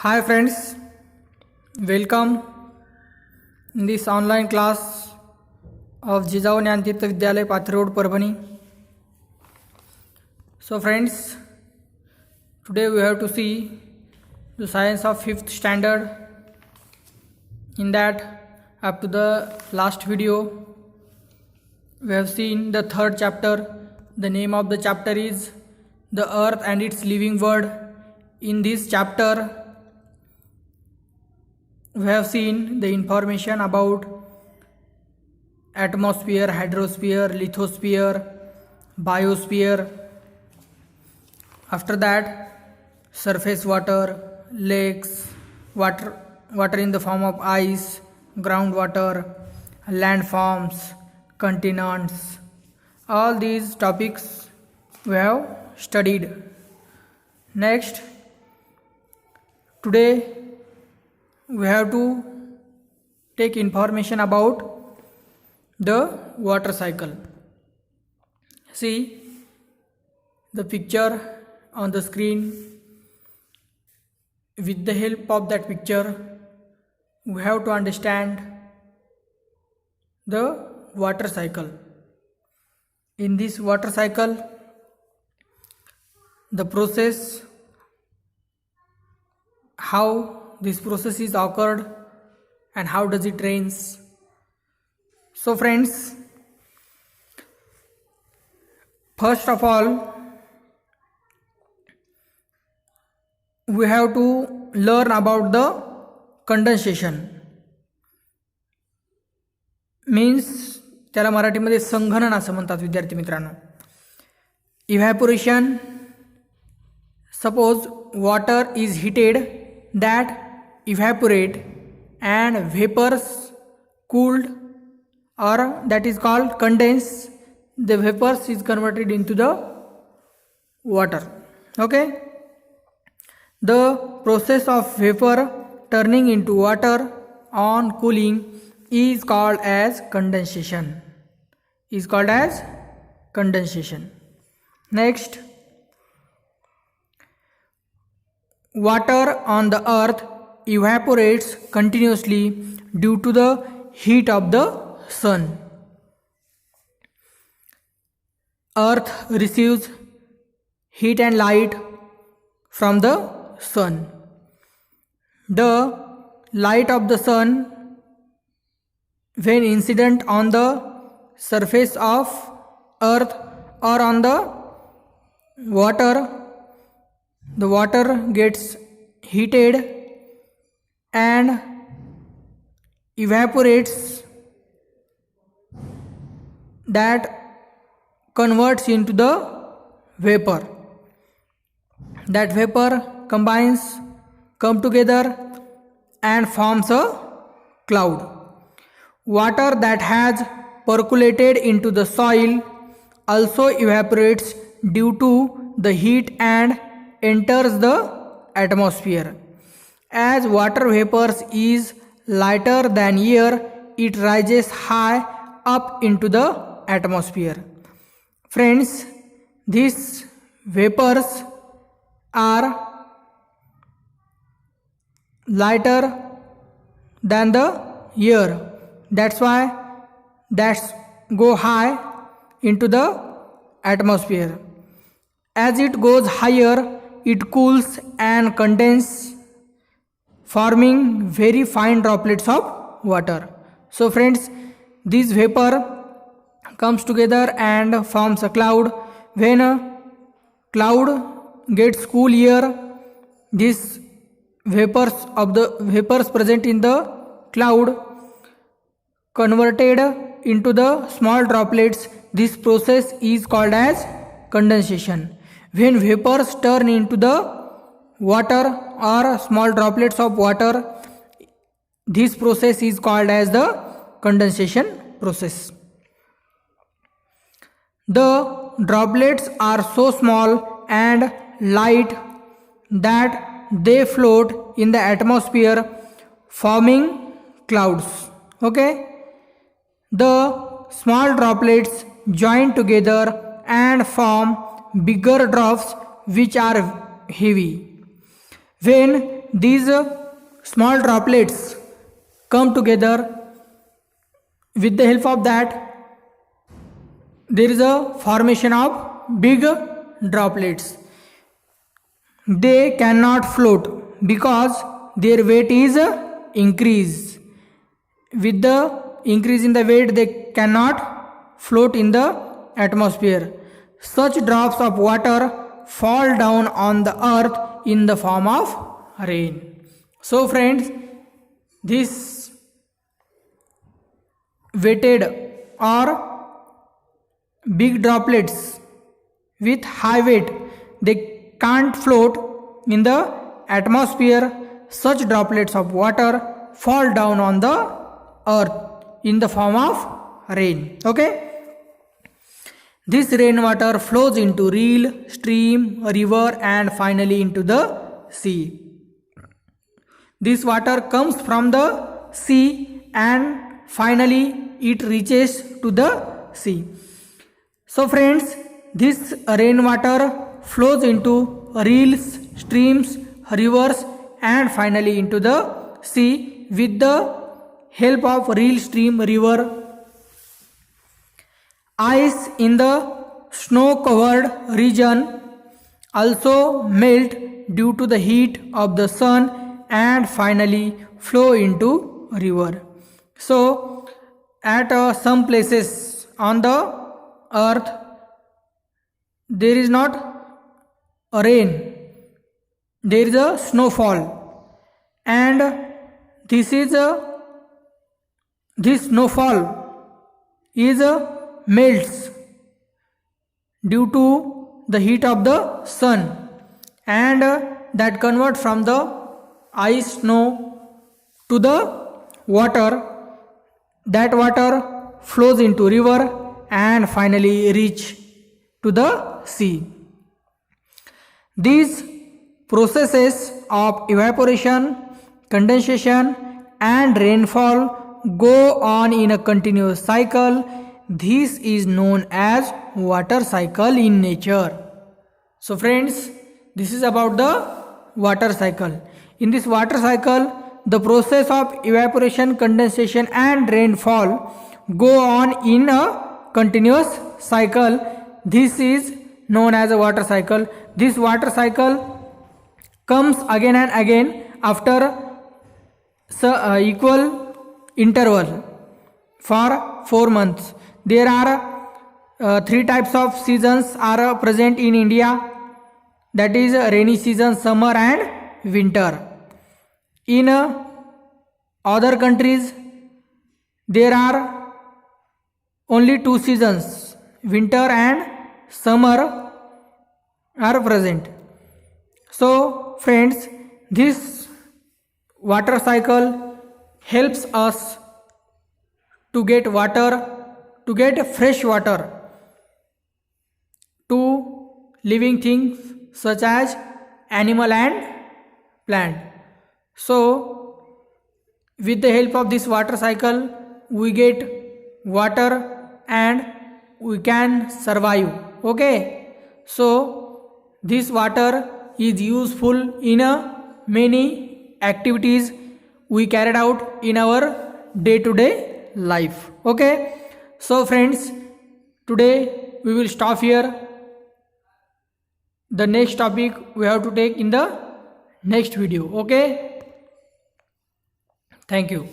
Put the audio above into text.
Hi friends, welcome in this online class of Jijaऊ Dnyanteerth Vidyalaya Pathri road Parbhani. So friends, today we have to see the science of 5th standard. In that, up to the last video, we have seen the third chapter. The name of the chapter is The Earth and its Living World. In this chapter, we have seen the information about atmosphere, hydrosphere, lithosphere, biosphere. After that, surface water, lakes, water in the form of ice, groundwater, landforms, continents. All these topics we have studied. Next, today we have to take information about the water cycle. See the picture on the screen. With the help of that picture, we have to understand the water cycle. In this water cycle, the process, how this process is occurred and how does it rains. So friends, first of all, we have to learn about the condensation. Means त्याला मराठीमध्ये संघनन असं म्हणतात विद्यार्थी मित्रांनो. Evaporation. Suppose water is heated, that evaporate and vapors cooled, or that is called condense. The vapors is converted into the water. Okay, the process of vapor turning into water on cooling is called as condensation. Next, water on the earth evaporates continuously due to the heat of the sun. Earth receives heat and light from the sun. The light of the sun, when incident on the surface of earth or on the water, the water gets heated and evaporates, that converts into the vapor. That vapor come together and forms a cloud. Water that has percolated into the soil also evaporates due to the heat and enters the atmosphere. As water vapors is lighter than air, it rises high up into the atmosphere. Friends, these vapors are lighter than the air. That's why that's go high into the atmosphere. As it goes higher, it cools and condenses, forming very fine droplets of water. So friends, this vapor comes together and forms a cloud. When a cloud gets cool air, these vapors present in the cloud converted into the small droplets. This process is called as condensation. When vapors turn into the water or small droplets of water, this process is called as the condensation process. The droplets are so small and light that they float in the atmosphere, forming clouds. Okay, the small droplets join together and form bigger drops which are heavy. When these small droplets come together. With the help of that, there is a formation of big droplets. They cannot float because their weight is increased. With the increase in the weight, they cannot float in the atmosphere. Such drops of water fall down on the earth in the form of rain. So friends, this weighted or big droplets with high weight, they can't float in the atmosphere. Such droplets of water fall down on the earth in the form of rain. Okay, this rainwater flows into reel, stream, river, and finally into the sea. This water comes from the sea and finally it reaches to the sea. So friends, this rainwater flows into reels, streams, rivers, and finally into the sea with the help of reel, stream, river. Ice in the snow covered region also melt due to the heat of the sun and finally flow into river. So at some places on the earth there is not a rain, there is a snowfall, and this snowfall is melts due to the heat of the sun, and that convert from the ice snow to the water. That water flows into river and finally reach to the sea. These processes of evaporation, condensation, and rainfall go on in a continuous cycle. This is known as water cycle in nature. So friends, this is about the water cycle. In this water cycle, the process of evaporation, condensation, and rainfall go on in a continuous cycle. This is known as a water cycle. This water cycle comes again and again after equal interval for 4 months. There are 3 types of seasons are present in India, that is rainy season, summer, and winter. In other countries there are only 2 seasons, winter and summer are present. So friends, this water cycle helps us to get water, to get fresh water to living things such as animal and plant. So with the help of this water cycle we get water and we can survive. Okay, so this water is useful in many activities we carried out in our day-to-day life. Okay, so friends, today we will stop here. The next topic we have to take in the next video. Okay, thank you.